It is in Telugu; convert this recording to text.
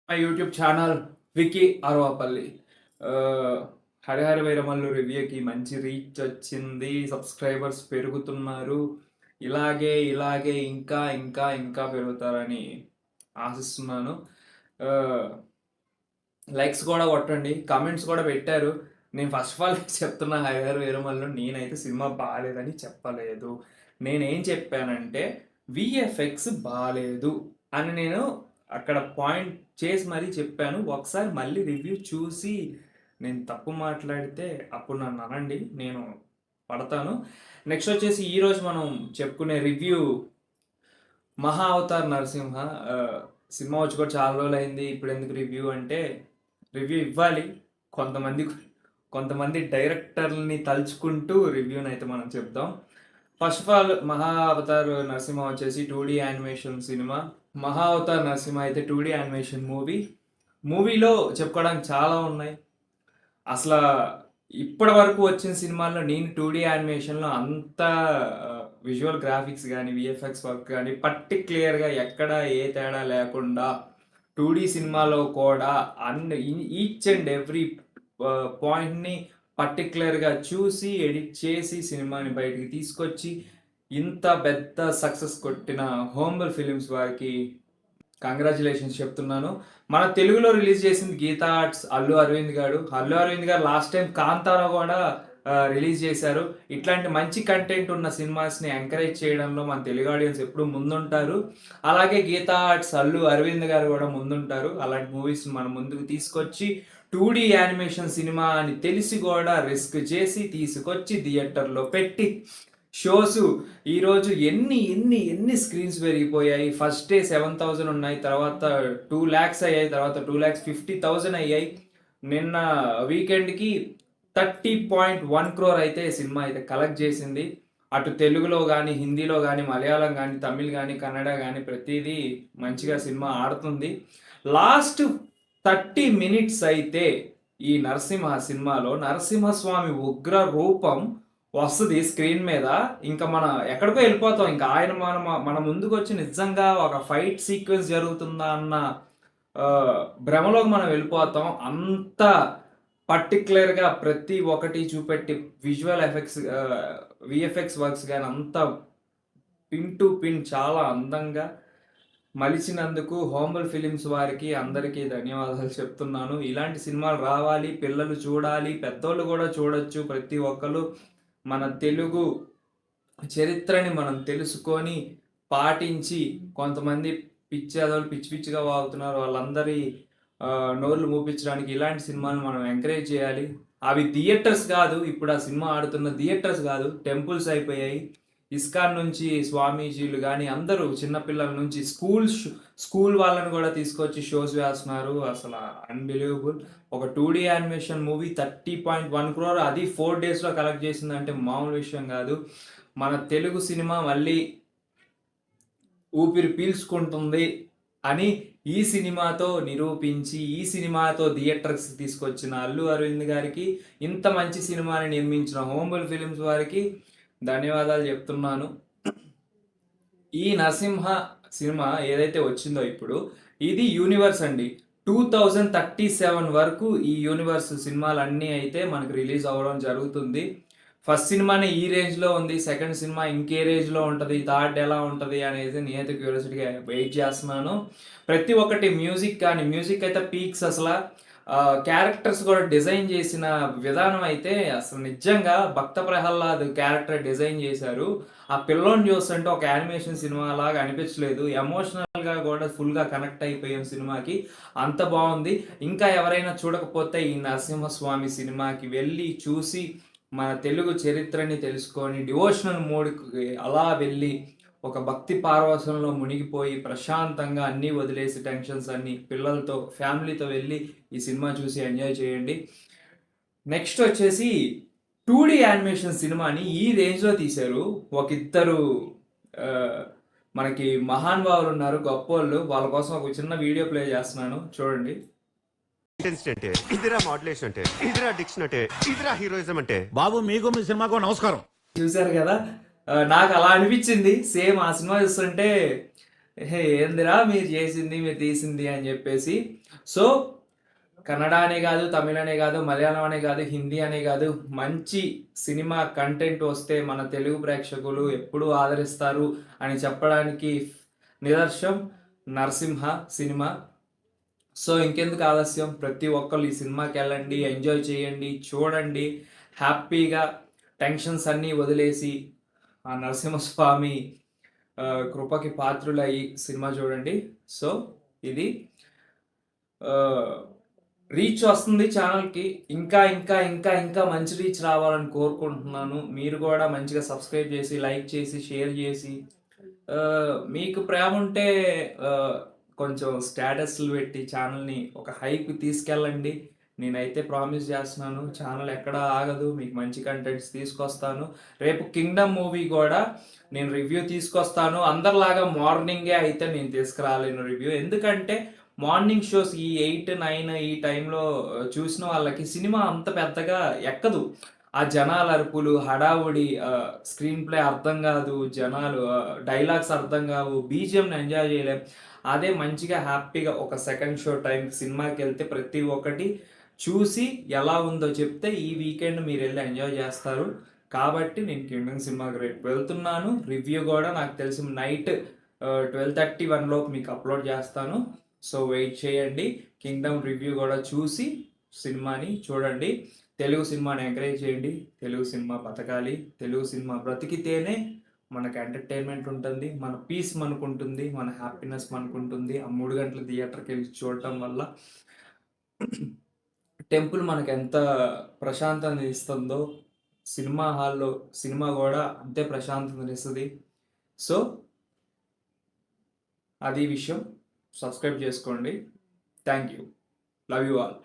My YouTube channel Vicky Aravapalli. Harihara Veeramallu రివ్యూకి మంచి రీచ్ వచ్చింది, సబ్స్క్రైబర్స్ పెరుగుతున్నారు. ఇలాగే ఇలాగే ఇంకా ఇంకా ఇంకా పెరుగుతారని ఆశిస్తున్నాను. లైక్స్ కూడా కొట్టండి, కామెంట్స్ కూడా పెట్టారు. నేను ఫస్ట్ ఆఫ్ ఆల్ చెప్తున్నా, హరిహర వీరమల్లు నేనైతే సినిమా బాగాలేదని చెప్పలేదు. నేనేం చెప్పానంటే విఎఫ్ఎక్స్ బాగాలేదు అని నేను అక్కడ పాయింట్ చేసి మరీ చెప్పాను. ఒకసారి మళ్ళీ రివ్యూ చూసి నేను తప్పు మాట్లాడితే అప్పుడు నన్ను అనండి, నేను పడతాను. నెక్స్ట్ వచ్చేసి ఈరోజు మనం చెప్పుకునే రివ్యూ మహా అవతార్ నరసింహ. సినిమా వచ్చి కూడా చాలా రోజులు అయింది, ఇప్పుడు ఎందుకు రివ్యూ అంటే రివ్యూ ఇవ్వాలి. కొంతమంది డైరెక్టర్ని తలుచుకుంటూ రివ్యూని అయితే మనం చెప్దాం. ఫస్ట్ ఆఫ్ ఆల్ మహా అవతార్ నరసింహ వచ్చేసి 2D యానిమేషన్ సినిమా. మహా అవతార్ నరసింహ అయితే 2D యానిమేషన్ మూవీలో చెప్పుకోవడానికి చాలా ఉన్నాయి. అసలు ఇప్పటి వరకు వచ్చిన సినిమాల్లో నేను 2D యానిమేషన్లో అంత విజువల్ గ్రాఫిక్స్ కానీ విఎఫ్ఎక్స్ వర్క్ కానీ పర్టిక్యులర్గా ఎక్కడ ఏ తేడా లేకుండా 2D సినిమాలో కూడా ఈచ్ అండ్ ఎవ్రీ పాయింట్ని పర్టిక్యులర్గా చూసి ఎడిట్ చేసి సినిమాని బయటికి తీసుకొచ్చి ఇంత పెద్ద సక్సెస్ కొట్టిన హోంబల్ ఫిలిమ్స్ వారికి కంగ్రాచులేషన్స్ చెప్తున్నాను. మన తెలుగులో రిలీజ్ చేసింది గీతా ఆర్ట్స్ అల్లు అరవింద్ గారు. లాస్ట్ టైం కాంతారా కూడా రిలీజ్ చేశారు. ఇట్లాంటి మంచి కంటెంట్ ఉన్న సినిమాస్ని ఎంకరేజ్ చేయడంలో మన తెలుగు ఆడియన్స్ ఎప్పుడు ముందుంటారు. అలాగే గీతా ఆర్ట్స్ అల్లు అరవింద్ గారు కూడా ముందుంటారు. అలాంటి మూవీస్ మన ముందుకు తీసుకొచ్చి 2D యానిమేషన్ సినిమా అని తెలిసి కూడా రిస్క్ చేసి తీసుకొచ్చి థియేటర్లో పెట్టి షోస్ ఈరోజు ఎన్ని స్క్రీన్స్ పెరిగిపోయాయి. ఫస్ట్ డే 7,000 ఉన్నాయి, తర్వాత 2 lakhs అయ్యాయి, తర్వాత 2,50,000 అయ్యాయి. నిన్న వీకెండ్కి 30.1 crore అయితే సినిమా అయితే కలెక్ట్ చేసింది. అటు తెలుగులో కానీ, హిందీలో కానీ, మలయాళం కానీ, తమిళ్ కానీ, కన్నడ కానీ ప్రతిదీ మంచిగా సినిమా ఆడుతుంది. లాస్ట్ 30 minutes అయితే ఈ నరసింహ సినిమాలో నరసింహస్వామి ఉగ్ర రూపం వస్తుంది స్క్రీన్ మీద. ఇంకా మనం ఎక్కడికో వెళ్ళిపోతాం. ఇంకా ఆయన మన ముందుకు వచ్చి నిజంగా ఒక ఫైట్ సీక్వెన్స్ జరుగుతుందా అన్న భ్రమలోకి మనం వెళ్ళిపోతాం. అంత పర్టిక్యులర్గా ప్రతి ఒక్కటి చూపెట్టి విజువల్ ఎఫెక్ట్స్ విఎఫ్ఎక్స్ వర్క్స్ కానీ అంత పిన్ టు పిన్ చాలా అందంగా మలిచినందుకు హోంబల్ ఫిలిమ్స్ వారికి అందరికీ ధన్యవాదాలు చెప్తున్నాను. ఇలాంటి సినిమాలు రావాలి, పిల్లలు చూడాలి, పెద్దోళ్ళు కూడా చూడొచ్చు. ప్రతి ఒక్కరు మన తెలుగు చరిత్రని మనం తెలుసుకొని పాటించి, కొంతమంది పిచ్చి పిచ్చిగా వాగుతున్నారు, వాళ్ళందరి నోర్లు మూపించడానికి ఇలాంటి సినిమాలు మనం ఎంకరేజ్ చేయాలి. అవి థియేటర్స్ కాదు, ఇప్పుడు ఆ సినిమా ఆడుతున్న థియేటర్స్ కాదు, టెంపుల్స్ అయిపోయాయి. ఇస్కాన్ నుంచి స్వామీజీలు కానీ అందరూ చిన్నపిల్లల నుంచి స్కూల్ వాళ్ళని కూడా తీసుకొచ్చి షోస్ వేస్తున్నారు. అసలు అన్బిలీవబుల్. ఒక 2D యానిమేషన్ మూవీ 30.1 crore, అది 4 daysలో కలెక్ట్ చేసిందంటే మామూలు విషయం కాదు. మన తెలుగు సినిమా మళ్ళీ ఊపిరి పీల్చుకుంటుంది అని ఈ సినిమాతో నిరూపించి, ఈ సినిమాతో థియేటర్స్ తీసుకొచ్చిన అల్లు అరవింద్ గారికి, ఇంత మంచి సినిమాని నిర్మించిన హోంబల్ ఫిలిమ్స్ వారికి ధన్యవాదాలు చెప్తున్నాను. ఈ నరసింహ సినిమా ఏదైతే వచ్చిందో ఇప్పుడు, ఇది యూనివర్స్ అండి. 2037 వరకు ఈ యూనివర్స్ సినిమాలన్నీ అయితే మనకు రిలీజ్ అవ్వడం జరుగుతుంది. ఫస్ట్ సినిమానే ఈ రేంజ్లో ఉంది, సెకండ్ సినిమా ఇంకే రేంజ్లో ఉంటుంది, థర్డ్ ఎలా ఉంటుంది అనేది నేనైతే క్యూరియాసిటీగా వెయిట్ చేస్తున్నాను. ప్రతి ఒక్కటి మ్యూజిక్ అయితే పీక్స్. అసలు క్యారెక్టర్స్ కూడా డిజైన్ చేసిన విధానం అయితే అసలు నిజంగా భక్త ప్రహ్లాద్ క్యారెక్టర్ డిజైన్ చేశారు. ఆ పిల్లోని చూస్తుంటే ఒక యానిమేషన్ సినిమా లాగా అనిపించలేదు. ఎమోషనల్గా కూడా ఫుల్గా కనెక్ట్ అయిపోయాం సినిమాకి, అంత బాగుంది. ఇంకా ఎవరైనా చూడకపోతే ఈ నరసింహస్వామి సినిమాకి వెళ్ళి చూసి మన తెలుగు చరిత్రని తెలుసుకొని డివోషనల్ మోడ్కి అలా వెళ్ళి ఒక భక్తి పారవశంలో మునిగిపోయి ప్రశాంతంగా అన్నీ వదిలేసి టెన్షన్స్ అన్ని పిల్లలతో ఫ్యామిలీతో వెళ్ళి ఈ సినిమా చూసి ఎంజాయ్ చేయండి. నెక్స్ట్ వచ్చేసి 2D యానిమేషన్ సినిమాని ఈ రేంజ్లో తీశారు. ఒక ఇద్దరు మనకి మహానుభావులు ఉన్నారు, గొప్పోళ్ళు. వాళ్ళ కోసం ఒక చిన్న వీడియో ప్లే చేస్తున్నాను, చూడండి. అంటే ఇదిరా మోడ్యులేషన్ అంటే ఇదిరా డిక్షన్ అంటే ఇదిరా హీరోయిజం అంటే. బాబు మీకు మీ సినిమాకు నమస్కారం. చూశారు కదా, నాకు అలా అనిపించింది. సేమ్ ఆ సినిమా చూస్తుంటే "హే ఏందిరా మీరు చేసింది, మీరు తీసింది" అని చెప్పేసి. సో, కన్నడ అనే కాదు, తమిళ్ అనే కాదు, మలయాళం అనే కాదు, హిందీ అనే కాదు, మంచి సినిమా కంటెంట్ వస్తే మన తెలుగు ప్రేక్షకులు ఎప్పుడూ ఆదరిస్తారు అని చెప్పడానికి నిదర్శనం 'నరసింహ' సినిమా. సో, ఇంకెందుకు ఆలస్యం, ప్రతి ఒక్కళ్ళు ఈ సినిమాకెళ్ళండి, ఎంజాయ్ చేయండి, చూడండి. హ్యాపీగా టెన్షన్స్ అన్నీ వదిలేసి ఆ నరసింహస్వామి కృపకి పాత్రులయ్యి సినిమా చూడండి. సో, ఇది రీచ్ వస్తుంది ఛానల్‌కి. ఇంకా, ఇంకా, ఇంకా, ఇంకా మంచి రీచ్ రావాలని కోరుకుంటున్నాను. మీరు కూడా మంచిగా సబ్స్క్రైబ్ చేసి, లైక్ చేసి, షేర్ చేసి, మీకు ప్రేముంటే ఆహ్, కొంచెం స్టేటస్‌లు పెట్టి ఛానల్‌ని ఒక హైప్‌కి తీసుకెళ్ళండి. నేనైతే ప్రామిస్ చేస్తున్నాను. ఛానల్ ఎక్కడా ఆగదు. మీకు మంచి కంటెంట్స్ తీసుకొస్తాను. రేపు 'కింగ్డమ్' మూవీ గూడా నేను రివ్యూ తీసుకొస్తాను. అందరిలాగా మార్నింగే అయితే నేను తీసుకురాలేను రివ్యూ. ఎందుకంటే మార్నింగ్ షోస్ ఈ 8, 9 ఈ టైంలో చూసిన వాళ్ళకి సినిమా అంత పెద్దగా ఎక్కదు. ఆ జనాల అరుపులు, హడావుడి, స్క్రీన్ ప్లే అర్థం గాదు. జనాలు డైలాగ్స్ అర్థం గావు. బీజీఎంని ఎంజాయ్ జేయలేం. అదే మంచిగా హ్యాపీగా ఒక సెకండ్ షో టైంకి సినిమాకెళ్తే ప్రతి ఒక్కటి చూసి ఎలా ఉందో చెప్తే ఈ వీకెండ్ మీరెళ్లి ఎంజాయ్ జేస్తారు. కాబట్టి నేను 'కింగ్డమ్' సినిమాకి రేపు వెళ్తున్నాను. రివ్యూ గూడా నాకు తెలిసి నైట్ 12:30, 1 లోపు మీకు అప్‌లోడ్ జేస్తాను. సో, వెయిట్ చేయండి. 'కింగ్డమ్' రివ్యూ గూడా చూసి సినిమాని చూడండి. తెలుగు సినిమాని ఎంకరేజ్ చేయండి. తెలుగు సినిమా బతకాలి. తెలుగు సినిమా బ్రతికితేనే మనకు ఎంటర్‌టైన్‌మెంట్ ఉంటుంది. మన పీస్ మనకుంటుంది. మన హ్యాపీనెస్ మనకుంటుంది. ఆ 3 గంటలు థియేటర్‌కెళ్ళి చూడటం వల్ల టెంపుల్ మనకెంత ప్రశాంతతనిస్తుందో, సినిమా హాల్‌లో సినిమా గూడా అంతే ప్రశాంతతనిస్తది. సో, అది విషయం. సబ్స్క్రైబ్ చేసుకోండి. Thank you. Love you all.